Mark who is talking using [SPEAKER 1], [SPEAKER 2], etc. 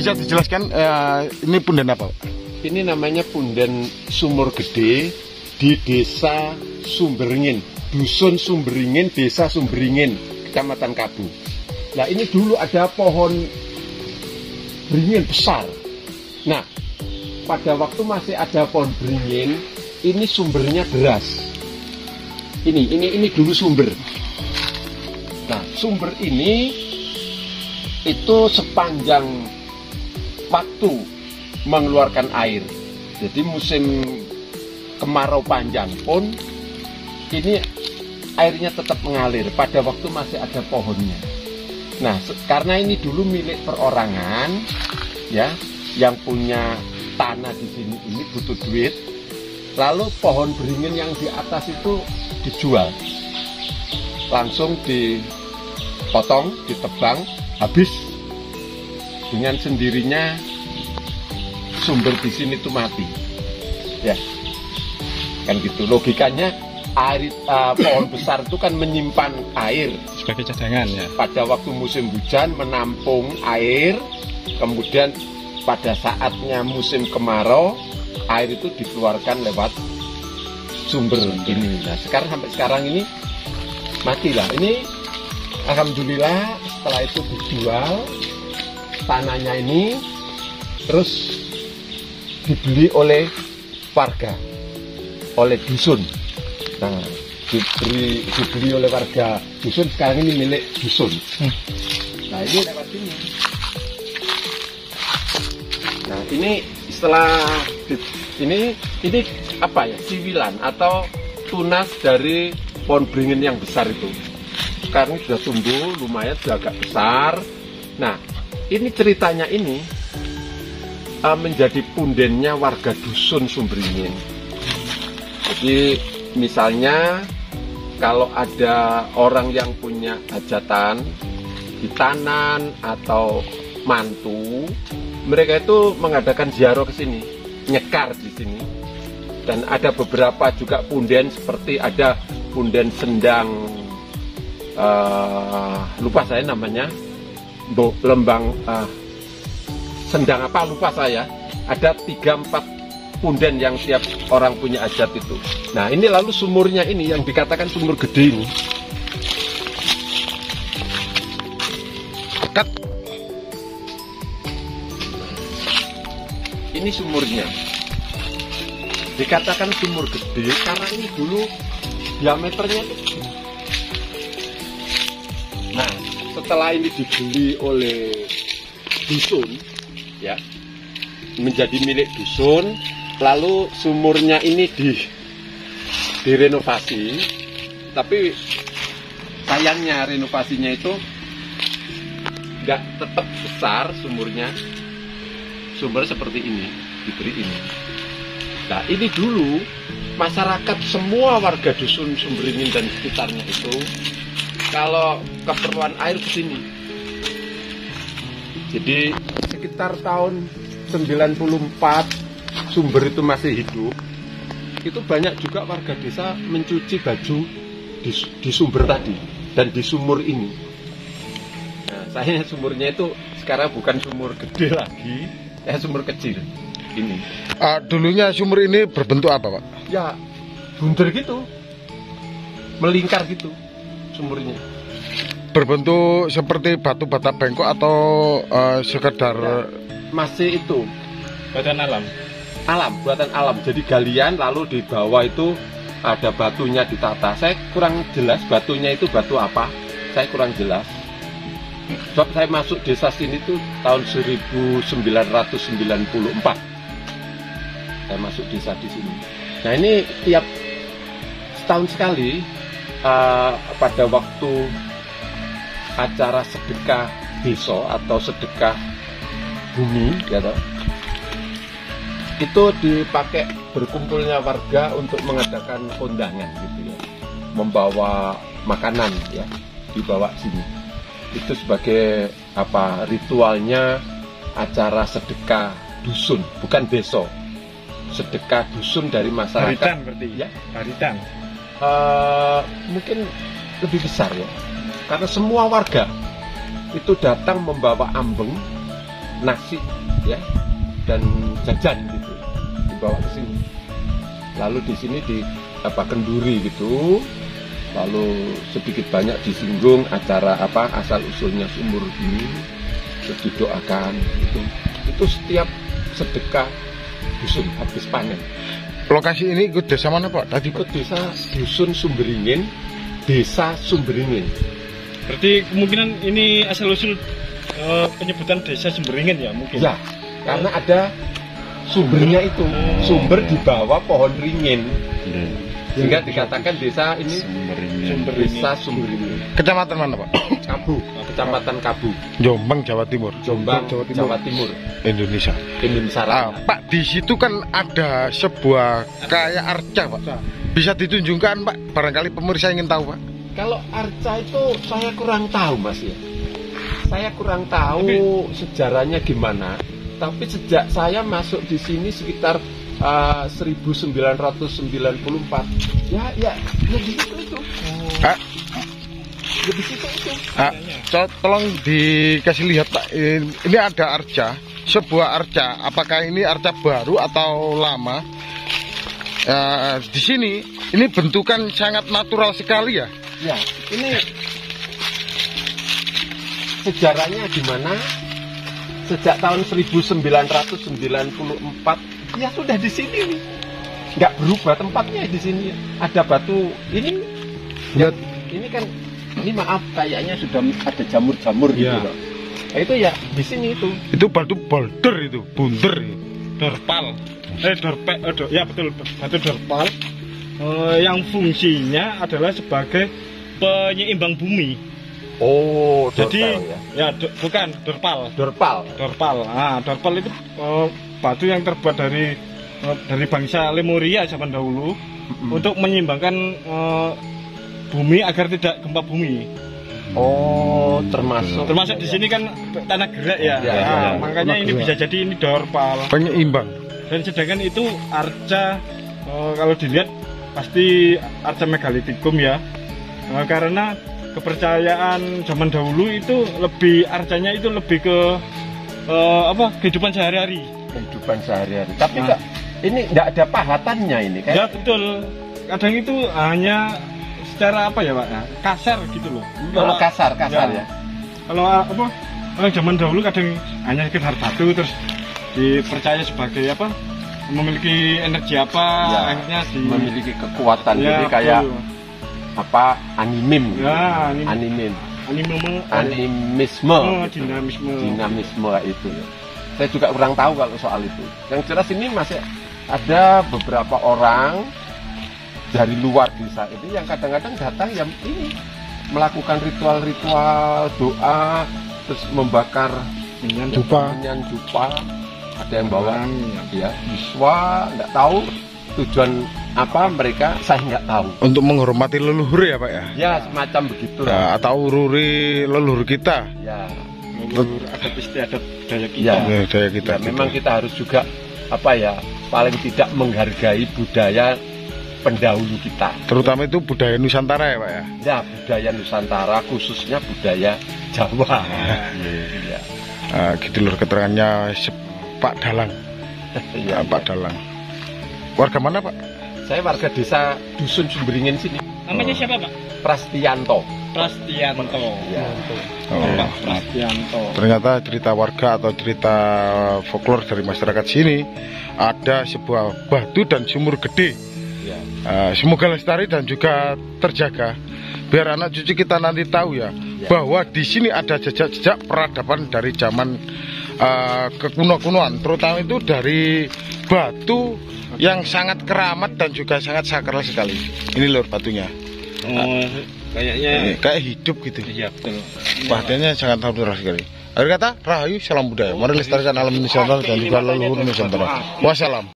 [SPEAKER 1] bisa dijelaskan ini punden apa?
[SPEAKER 2] Ini namanya punden Sumur Gede di Desa Sumberingin, Dusun Sumberingin, Desa Sumberingin, Kecamatan Kabu. Nah ini dulu ada pohon beringin besar. Nah pada waktu masih ada pohon beringin, ini sumbernya deras. Ini dulu sumber. Nah sumber ini itu sepanjang waktu mengeluarkan air. Jadi musim kemarau panjang pun ini airnya tetap mengalir pada waktu masih ada pohonnya. Nah, karena ini dulu milik perorangan, ya, yang punya tanah di sini ini butuh duit, lalu pohon beringin yang di atas itu dijual, langsung dipotong, ditebang, habis dengan sendirinya sumber di sini itu mati, ya, kan gitu logikanya. Air, pohon besar itu kan menyimpan air
[SPEAKER 1] sebagai cadangan ya.
[SPEAKER 2] Pada waktu musim hujan menampung air, kemudian pada saatnya musim kemarau air itu dikeluarkan lewat sumber ini. Nah sekarang sampai sekarang ini matilah. Ini alhamdulillah setelah itu dijual tanahnya ini, terus dibeli oleh warga, oleh dusun. Nah, dibeli oleh warga dusun, sekarang ini milik dusun. Nah, ini lewat sini. Nah, ini setelah ini apa ya? Siwilan atau tunas dari pohon beringin yang besar itu. Sekarang sudah tumbuh, lumayan sudah agak besar. Nah, ini ceritanya ini menjadi pundennya warga dusun Sumberingin. Jadi misalnya kalau ada orang yang punya hajatan, hitanan atau mantu, mereka itu mengadakan ziarah ke sini, nyekar di sini. Dan ada beberapa juga punden seperti ada punden Sendang, lupa saya namanya, Lembang, Sendang apa lupa saya. Ada 3-4 punden yang tiap orang punya hajat itu. Nah ini lalu sumurnya ini yang dikatakan sumur gede ini. Dekat. Ini sumurnya. Dikatakan sumur gede karena ini dulu diameternya itu. Nah setelah ini dibeli oleh dusun, ya, menjadi milik dusun. Lalu sumurnya ini direnovasi, tapi sayangnya renovasinya itu nggak tetap besar sumurnya. Sumber seperti ini, diberi ini. Nah ini dulu masyarakat semua warga dusun Sumberingin dan sekitarnya itu kalau keperluan air ke sini. Jadi sekitar tahun 94 sumber itu masih hidup, itu banyak juga warga desa mencuci baju di sumber tadi dan di sumur ini. Nah, saya sumurnya itu sekarang bukan sumur gede lagi, sumur kecil ini.
[SPEAKER 1] Dulunya sumur ini berbentuk apa, Pak?
[SPEAKER 2] Ya, bunder gitu, melingkar gitu sumurnya.
[SPEAKER 1] Berbentuk seperti batu bata bengkok atau sekedar
[SPEAKER 2] ya, masih itu
[SPEAKER 3] buatan alam.
[SPEAKER 2] Buatan alam. Jadi galian lalu di bawah itu ada batunya ditata. Saya kurang jelas batunya itu batu apa. Saya kurang jelas. Sebab saya masuk desa sini tuh tahun 1994. Saya masuk desa di sini. Nah ini tiap setahun sekali pada waktu acara sedekah desa atau sedekah bumi, ya toh, itu dipakai berkumpulnya warga untuk mengadakan kondangan gitu ya, membawa makanan ya, dibawa sini. Itu sebagai apa, ritualnya acara sedekah dusun, bukan desa, sedekah dusun dari masyarakat.
[SPEAKER 3] Haritan berarti ya, haritan.
[SPEAKER 2] Mungkin lebih besar ya, karena semua warga itu datang membawa ambeng nasi ya dan jajan gitu dibawa ke sini. Lalu di sini kenduri gitu. Lalu sedikit banyak disinggung acara asal usulnya sumur ini, terus didoakan gitu. Itu setiap sedekah dusun habis panen.
[SPEAKER 1] Lokasi ini ikut desa mana Pak? Tadi
[SPEAKER 2] Ikut desa dusun Sumberingin, desa Sumberingin.
[SPEAKER 3] Berarti kemungkinan ini asal usul penyebutan desa Sumberingin ya mungkin.
[SPEAKER 2] Ya, karena ada sumbernya itu, sumber di bawah pohon ringin. Sehingga dikatakan desa ini desa Sumberingin.
[SPEAKER 1] Kecamatan mana Pak?
[SPEAKER 2] Kabu, Kecamatan Kabu,
[SPEAKER 1] Jombang, Jawa Timur.
[SPEAKER 2] Jombang, Jawa Timur,
[SPEAKER 1] Indonesia.
[SPEAKER 2] Indonesia Raya.
[SPEAKER 1] Pak, di situ kan ada sebuah kayak arca Pak. Bisa ditunjukkan Pak? Barangkali pemirsa ingin tahu Pak.
[SPEAKER 2] Kalau arca itu saya kurang tahu Mas ya. Saya kurang tahu sejarahnya gimana. Tapi sejak saya masuk di sini sekitar 1994, ya di situ itu. Di situ itu.
[SPEAKER 1] Tolong dikasih lihat Pak. Ini ada arca, sebuah arca. Apakah ini arca baru atau lama? Di sini, ini bentukan sangat natural sekali ya.
[SPEAKER 2] Ya, ini sejarahnya gimana? Sejak tahun 1994 ya sudah di sini nih. Nggak berubah tempatnya di sini. Ada batu ini. Ya, ini kan maaf kayaknya sudah ada jamur-jamur gitu loh. Nah, itu ya di sini itu.
[SPEAKER 1] Itu batu boulder itu, bunder.
[SPEAKER 3] Dorpal. Ya betul, batu dorpal. Yang fungsinya adalah sebagai penyeimbang bumi.
[SPEAKER 2] Oh,
[SPEAKER 3] jadi bukan dorpal.
[SPEAKER 2] Dorpal.
[SPEAKER 3] Nah, dorpal itu batu yang terbuat dari bangsa Lemuria zaman dahulu untuk menyeimbangkan bumi agar tidak gempa bumi.
[SPEAKER 2] Oh, termasuk
[SPEAKER 3] di sini kan tanah gerak ya. Makanya ini bisa jadi ini dorpal.
[SPEAKER 1] Penyeimbang.
[SPEAKER 3] Dan sedangkan itu arca kalau dilihat pasti arca megalitikum ya. Karena kepercayaan zaman dahulu itu arcanya itu lebih ke kehidupan sehari-hari.
[SPEAKER 2] Kehidupan sehari-hari. Tapi ini enggak ada pahatannya ini kan?
[SPEAKER 3] Ya betul. Kadang itu hanya secara Pak? Kasar gitu loh.
[SPEAKER 2] Kalau kasar ya.
[SPEAKER 3] Kalau orang zaman dahulu kadang hanya sekedar batu terus dipercaya sebagai memiliki energi akhirnya
[SPEAKER 2] memiliki kekuatan. Jadi kayak animisme dinamisme itu. Saya juga kurang tahu kalau soal itu. Yang jelas ini masih ada beberapa orang dari luar desa ini yang kadang-kadang datang yang ini melakukan ritual-ritual doa, terus membakar minyak dupa. Ada yang bawa biswa, nggak tahu tujuan apa mereka, saya nggak tahu.
[SPEAKER 1] Untuk menghormati leluhur ya Pak ya?
[SPEAKER 2] Ya semacam begitu.
[SPEAKER 1] Atau ururi leluhur kita.
[SPEAKER 2] Ya.
[SPEAKER 3] Leluhur adat istiadat daya kita.
[SPEAKER 1] Ya, daya kita.
[SPEAKER 2] Ya, memang kita harus juga paling tidak menghargai budaya pendahulu kita.
[SPEAKER 1] Terutama itu budaya Nusantara ya Pak ya?
[SPEAKER 2] Ya, budaya Nusantara khususnya budaya Jawa. Ya.
[SPEAKER 1] Gitu lur keterangannya Pak Dalang.
[SPEAKER 2] Ya,
[SPEAKER 1] Pak Dalang. Warga mana Pak?
[SPEAKER 2] Saya warga desa Dusun Sumberingin sini.
[SPEAKER 3] Namanya siapa Pak?
[SPEAKER 2] Prastianto.
[SPEAKER 3] Ya. Pak Prastianto.
[SPEAKER 1] Ternyata cerita warga atau cerita folklore dari masyarakat sini, ada sebuah batu dan sumur gede.
[SPEAKER 2] Ya.
[SPEAKER 1] Semoga lestari dan juga terjaga. Biar anak cucu kita nanti tahu ya, bahwa di sini ada jejak-jejak peradaban dari zaman kekuno-kunoan, terutama itu dari batu yang sangat keramat dan juga sangat sakral sekali. Ini lur batunya.
[SPEAKER 3] Kayaknya
[SPEAKER 1] kayak hidup gitu.
[SPEAKER 3] Iya betul.
[SPEAKER 1] Bahannya sangat natural sekali. Akhir kata, rahayu, salam budaya. Mari lestarikan alam Nusantara dan juga leluhur Nusantara. Wassalam.